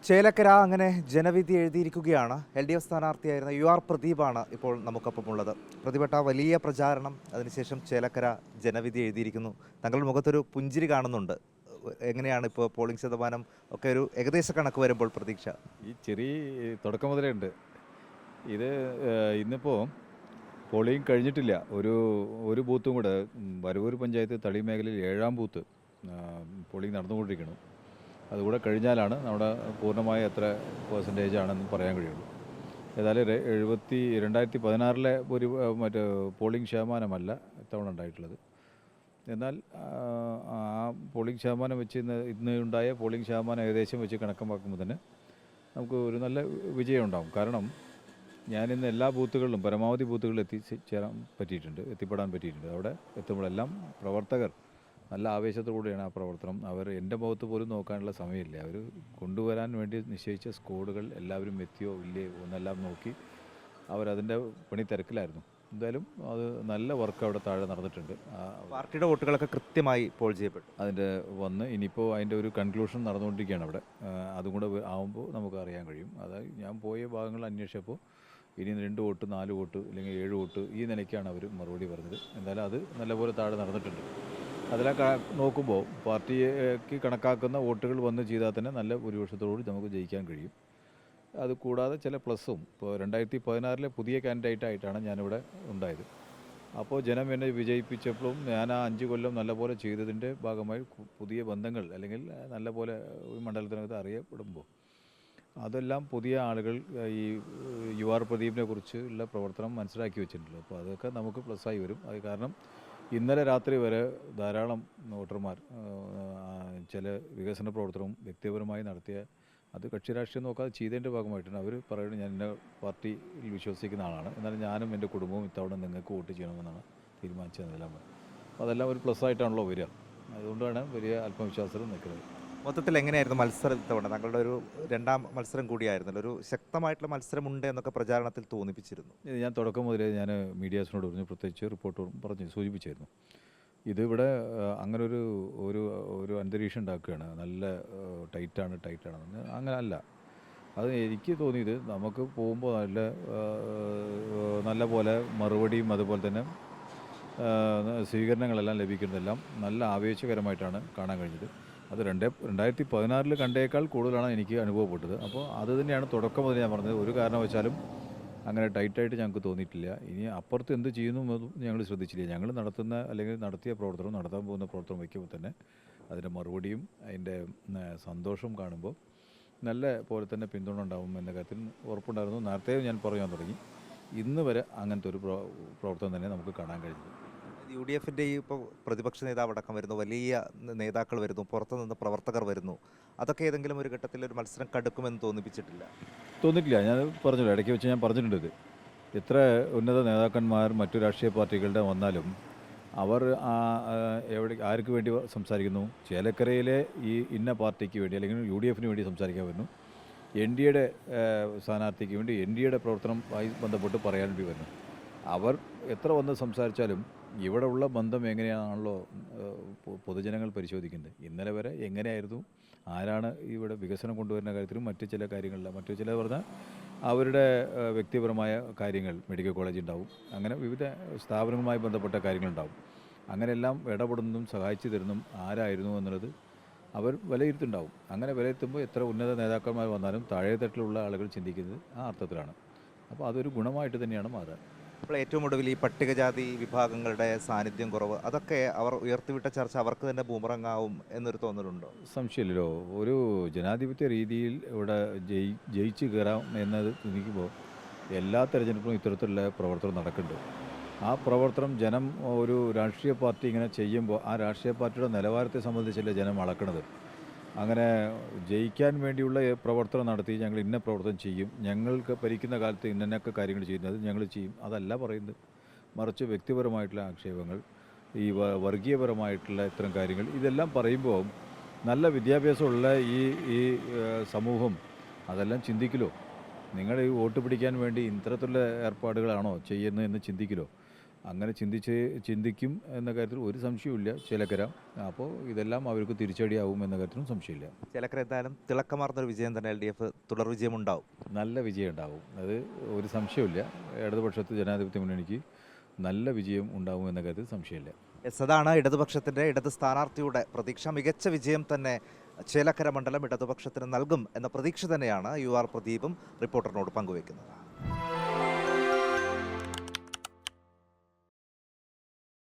ചേലക്കര അങ്ങനെ ജനവിധി എഴുതിയിരിക്കുകയാണ്. LDF സ്ഥാനാർത്ഥിയായിരുന്ന UR പ്രദീപാണ് ഇപ്പോൾ നമുക്കൊപ്പമുള്ളത്. പ്രതിപെട്ട വലിയ പ്രചാരണം, അതിനുശേഷം ചേലക്കര ജനവിധി എഴുതിയിരിക്കുന്നു. താങ്കളുടെ മുഖത്തൊരു പുഞ്ചിരി കാണുന്നുണ്ട്. എങ്ങനെയാണ് ഇപ്പോൾ പോളിംഗ് ശതമാനം ഒക്കെ ഒരു ഏകദേശ കണക്ക് വരുമ്പോൾ പ്രതീക്ഷ? ഈ ചെറിയ തുടക്കം മുതലേ ഉണ്ട്. ഇത് ഇന്നിപ്പോൾ പോളിംഗ് കഴിഞ്ഞിട്ടില്ല. ഒരു ബൂത്തും കൂടെ വരവൂർ പഞ്ചായത്ത് തളി മേഖലയിൽ 7-ാം ബൂത്ത് പോളിംഗ് നടന്നുകൊണ്ടിരിക്കണം. അതുകൂടെ കഴിഞ്ഞാലാണ് നമ്മുടെ പൂർണ്ണമായ എത്ര പെർസെൻറ്റേജ് ആണെന്ന് പറയാൻ കഴിയുള്ളൂ. ഏതായാലും 2016 ഒരു മറ്റേ പോളിംഗ് ശതമാനമല്ല ഇത്തവണ ഉണ്ടായിട്ടുള്ളത്. എന്നാൽ ആ പോളിംഗ് ശതമാനം വെച്ച് ഇന്ന് ഉണ്ടായ പോളിംഗ് ശതമാനം ഏകദേശം വെച്ച് കണക്കാക്കുമ്പോൾ തന്നെ നമുക്ക് ഒരു നല്ല വിജയം ഉണ്ടാകും. കാരണം ഞാനിന്ന് എല്ലാ ബൂത്തുകളിലും പരമാവധി ബൂത്തുകളിൽ എത്തിപ്പെടാൻ പറ്റിയിട്ടുണ്ട്. അവിടെ എത്തുമ്പോഴെല്ലാം പ്രവർത്തകർ നല്ല ആവേശത്തോടുകൂടിയാണ് ആ പ്രവർത്തനം. അവർ എൻ്റെ മുഖത്ത് പോലും നോക്കാനുള്ള സമയമില്ല. അവർ കൊണ്ടുവരാൻ വേണ്ടി നിശ്ചയിച്ച സ്കോഡുകൾ എല്ലാവരും എത്തിയോ ഇല്ലയോ എന്നെല്ലാം നോക്കി അവരതിൻ്റെ പണി തിരക്കിലായിരുന്നു. എന്തായാലും അത് നല്ല വർക്ക് അവിടെ താഴെ നടന്നിട്ടുണ്ട്. പാർട്ടിയുടെ വോട്ടുകളൊക്കെ കൃത്യമായി പോൾ ചെയ്യപ്പെട്ടു. അതിൻ്റെ ഇനിയിപ്പോൾ അതിൻ്റെ ഒരു കൺക്ലൂഷൻ നടന്നുകൊണ്ടിരിക്കുകയാണ് അവിടെ. അതും കൂടെ ആകുമ്പോൾ നമുക്ക് അറിയാൻ കഴിയും. അതായത് ഞാൻ പോയ ഭാഗങ്ങൾ അന്വേഷിച്ചപ്പോൾ ഇനി 2 വോട്ട് 4 വോട്ട് അല്ലെങ്കിൽ 7 വോട്ട് ഈ നിലയ്ക്കാണ് അവർ മറുപടി പറഞ്ഞത്. എന്തായാലും അത് നല്ലപോലെ താഴെ നടന്നിട്ടുണ്ട്. അതെല്ലാം നോക്കുമ്പോൾ പാർട്ടിക്ക് കണക്കാക്കുന്ന വോട്ടുകൾ വന്ന് ചെയ്താൽ തന്നെ നല്ല ഭൂരിപക്ഷത്തോടുകൂടി നമുക്ക് ജയിക്കാൻ കഴിയും. അത് കൂടാതെ ചില പ്ലസ്സും ഇപ്പോൾ 2016 പുതിയ കാൻഡിഡേറ്റായിട്ടാണ് ഞാനിവിടെ ഉണ്ടായത്. അപ്പോൾ ജനം എന്നെ വിജയിപ്പിച്ചപ്പോഴും ഞാൻ ആ 5 കൊല്ലം നല്ലപോലെ ചെയ്തതിൻ്റെ ഭാഗമായി പുതിയ ബന്ധങ്ങൾ അല്ലെങ്കിൽ നല്ലപോലെ മണ്ഡലത്തിനകത്ത് അറിയപ്പെടുമ്പോൾ അതെല്ലാം പുതിയ ആളുകൾ ഈ UR പ്രദീപിനെ കുറിച്ചുള്ള പ്രവർത്തനം മനസ്സിലാക്കി വെച്ചിട്ടുണ്ടല്ലോ. അപ്പോൾ അതൊക്കെ നമുക്ക് പ്ലസ്സായി വരും. അത് കാരണം ഇന്നലെ രാത്രി വരെ ധാരാളം വോട്ടർമാർ ചില വികസന പ്രവർത്തനവും വ്യക്തിപരമായി നടത്തിയ അത് കക്ഷി രാഷ്ട്രീയം നോക്കാതെ ചെയ്തതിൻ്റെ ഭാഗമായിട്ടാണ് അവർ പറയുന്നത്. ഞാൻ എൻ്റെ പാർട്ടിയിൽ വിശ്വസിക്കുന്ന ആളാണ്, എന്നാലും ഞാനും എൻ്റെ കുടുംബവും ഇത്തവണ നിങ്ങൾക്ക് വോട്ട് ചെയ്യണമെന്നാണ് തീരുമാനിച്ചതെല്ലാം. അപ്പോൾ അതെല്ലാം ഒരു പ്ലസ്സായിട്ടാണല്ലോ വരിക. അതുകൊണ്ടാണ് വലിയ ആത്മവിശ്വാസം നിൽക്കുന്നത്. മൊത്തത്തിൽ എങ്ങനെയായിരുന്നു മത്സരം ഇത്തവണ? താങ്കളുടെ ഒരു 2ാം മത്സരം കൂടിയായിരുന്നല്ലോ. ഒരു ശക്തമായിട്ടുള്ള മത്സരമുണ്ട് എന്നൊക്കെ പ്രചാരണത്തിൽ തോന്നിപ്പിച്ചിരുന്നു. ഇത് ഞാൻ തുടക്കം മുതലേ ഞാൻ മീഡിയാസിനോട് പറഞ്ഞു, പ്രത്യേകിച്ച് റിപ്പോർട്ടറും സൂചിപ്പിച്ചായിരുന്നു. ഇതിവിടെ അങ്ങനെ ഒരു അന്തരീക്ഷം ഉണ്ടാക്കുകയാണ്. നല്ല ടൈറ്റാണെന്ന്. അങ്ങനെ അല്ല. അത് എനിക്ക് തോന്നിയത് നമുക്ക് പോകുമ്പോൾ നല്ല പോലെ മറുപടിയും അതുപോലെ തന്നെ സ്വീകരണങ്ങളെല്ലാം ലഭിക്കുന്നതെല്ലാം നല്ല ആവേശകരമായിട്ടാണ് കാണാൻ കഴിഞ്ഞത്. അത് 2016 കണ്ടേക്കാൾ കൂടുതലാണ് എനിക്ക് അനുഭവപ്പെട്ടത്. അപ്പോൾ അത് തന്നെയാണ് തുടക്കം മുതൽ ഞാൻ പറഞ്ഞത്. ഒരു കാരണവശാലും അങ്ങനെ ടൈറ്റായിട്ട് ഞങ്ങൾക്ക് തോന്നിയിട്ടില്ല. ഇനി അപ്പുറത്ത് എന്ത് ചെയ്യുന്നു എന്നതും ഞങ്ങൾ ശ്രദ്ധിച്ചില്ല. ഞങ്ങൾ നടത്തിയ പ്രവർത്തനം, നടത്താൻ പോകുന്ന പ്രവർത്തനം വയ്ക്കുമ്പോൾ തന്നെ അതിൻ്റെ മറുപടിയും അതിൻ്റെ സന്തോഷം കാണുമ്പോൾ നല്ല പോലെ തന്നെ പിന്തുണ ഉണ്ടാകും എന്ന കാര്യത്തിൽ ഉറപ്പുണ്ടായിരുന്നു. നേരത്തെ ഞാൻ പറയാൻ തുടങ്ങി. ഇന്ന് വരെ അങ്ങനത്തെ ഒരു പ്രവർത്തനം തന്നെ നമുക്ക് കാണാൻ കഴിഞ്ഞു. UDFൻ്റെ ഈ ഇപ്പോൾ പ്രതിപക്ഷ നേതാവ് അടക്കം വരുന്നു, വലിയ നേതാക്കൾ വരുന്നു, പുറത്തുനിന്ന് പ്രവർത്തകർ വരുന്നു. അതൊക്കെ ഏതെങ്കിലും ഒരു ഘട്ടത്തിൽ ഒരു മത്സരം കടുക്കുമെന്ന് തോന്നിയിട്ടില്ല. ഞാൻ പറഞ്ഞല്ലോ, ഇടയ്ക്ക് വെച്ച് ഞാൻ പറഞ്ഞിട്ടുണ്ട്. എത്ര ഉന്നത നേതാക്കന്മാർ മറ്റു രാഷ്ട്രീയ പാർട്ടികളുടെ വന്നാലും അവർ ആർക്ക് വേണ്ടി സംസാരിക്കുന്നു? ചേലക്കരയിലെ ഈ ഇന്ന പാർട്ടിക്ക് വേണ്ടി അല്ലെങ്കിൽ UDFന് വേണ്ടി സംസാരിക്കാൻ വരുന്നു. NDAയുടെ സ്ഥാനാർത്ഥിക്ക് വേണ്ടി NDAയുടെ പ്രവർത്തനവുമായി ബന്ധപ്പെട്ട് പറയാൻ വേണ്ടി വരുന്നു. അവർ എത്ര വന്ന് സംസാരിച്ചാലും ഇവിടെ ഉള്ള ബന്ധം എങ്ങനെയാണല്ലോ പൊതുജനങ്ങൾ പരിശോധിക്കുന്നത്. ഇന്നലെ വരെ എങ്ങനെയായിരുന്നു, ആരാണ് ഇവിടെ വികസനം കൊണ്ടുവരുന്ന കാര്യത്തിലും മറ്റു ചില പറഞ്ഞാൽ അവരുടെ വ്യക്തിപരമായ കാര്യങ്ങൾ, മെഡിക്കൽ കോളേജ് ഉണ്ടാവും, അങ്ങനെ വിവിധ സ്ഥാപനങ്ങളുമായി ബന്ധപ്പെട്ട കാര്യങ്ങളുണ്ടാവും. അങ്ങനെയെല്ലാം ഇടപെടുന്നതും സഹായിച്ചു തരുന്നതും ആരായിരുന്നു എന്നുള്ളത് അവർ വിലയിരുത്തുണ്ടാവും. അങ്ങനെ വിലയിരുത്തുമ്പോൾ എത്ര ഉന്നത നേതാക്കന്മാർ വന്നാലും താഴെ തട്ടിലുള്ള ആളുകൾ ചിന്തിക്കുന്നത് ആ അർത്ഥത്തിലാണ്. അപ്പോൾ അതൊരു ഗുണമായിട്ട് തന്നെയാണ് മാറുക. ഇപ്പോൾ ഏറ്റവും ഒടുവിൽ ഈ പട്ടികജാതി വിഭാഗങ്ങളുടെ സാന്നിധ്യം കുറവ്, അതൊക്കെ അവർ ഉയർത്തിവിട്ട ചർച്ച അവർക്ക് തന്നെ ബൂമറങ്ങാവും എന്നൊരു തോന്നലുണ്ടോ? സംശയമില്ലല്ലോ. ഒരു ജനാധിപത്യ രീതിയിൽ ഇവിടെ ജയിച്ച് കയറാം എന്നത് ചിന്തിക്കുമ്പോൾ എല്ലാ തെരഞ്ഞെടുപ്പിലും ഇത്തരത്തിലുള്ള പ്രവർത്തനം നടക്കുന്നുണ്ട്. ആ പ്രവർത്തനം ജനം ഒരു രാഷ്ട്രീയ പാർട്ടി ഇങ്ങനെ ചെയ്യുമ്പോൾ ആ രാഷ്ട്രീയ പാർട്ടിയുടെ നിലവാരത്തെ സംബന്ധിച്ചല്ലേ ജനം അളക്കണത്. അങ്ങനെ ജയിക്കാൻ വേണ്ടിയുള്ള പ്രവർത്തനം നടത്തി ഞങ്ങൾ ഇന്ന പ്രവർത്തനം ചെയ്യും, ഞങ്ങൾക്ക് ഭരിക്കുന്ന കാലത്ത് ഇന്നൊക്കെ കാര്യങ്ങൾ ചെയ്യുന്നത് ഞങ്ങൾ ചെയ്യും, അതല്ല പറയുന്നത്. മറിച്ച് വ്യക്തിപരമായിട്ടുള്ള ആക്ഷേപങ്ങൾ, ഈ വർഗീയപരമായിട്ടുള്ള ഇത്തരം കാര്യങ്ങൾ, ഇതെല്ലാം പറയുമ്പോൾ നല്ല വിദ്യാഭ്യാസമുള്ള ഈ സമൂഹം അതെല്ലാം ചിന്തിക്കലോ. നിങ്ങൾ ഈ വോട്ട് പിടിക്കാൻ വേണ്ടി ഇത്തരത്തിലുള്ള ഏർപ്പാടുകളാണോ ചെയ്യുന്നതെന്ന് ചിന്തിക്കലോ. അങ്ങനെ ചിന്തിക്കും എന്ന കാര്യത്തിൽ ഒരു സംശയവുമില്ല ചേലക്കര. അപ്പോൾ ഇതെല്ലാം അവർക്ക് തിരിച്ചടിയാവും എന്ന കാര്യത്തിലും സംശയമില്ല. ചേലക്കര എന്തായാലും തിളക്കമാർന്നൊരു വിജയം തന്നെ LDF തുടർ വിജയമുണ്ടാവും. നല്ല വിജയം ഉണ്ടാവും, അത് ഒരു സംശയമില്ല. ഇടതുപക്ഷത്ത് ജനാധിപത്യ മുന്നണിക്ക് നല്ല വിജയം ഉണ്ടാവും എന്ന കാര്യത്തിൽ സംശയമില്ല. അതാണ് ഇടതുപക്ഷത്തിൻ്റെ ഇടത് സ്ഥാനാർത്ഥിയുടെ പ്രതീക്ഷ. മികച്ച വിജയം തന്നെ ചേലക്കര മണ്ഡലം ഇടതുപക്ഷത്തിന് നൽകും എന്ന പ്രതീക്ഷ തന്നെയാണ് UR പ്രദീപും റിപ്പോർട്ടറിനോട് പങ്കുവയ്ക്കുന്നത്.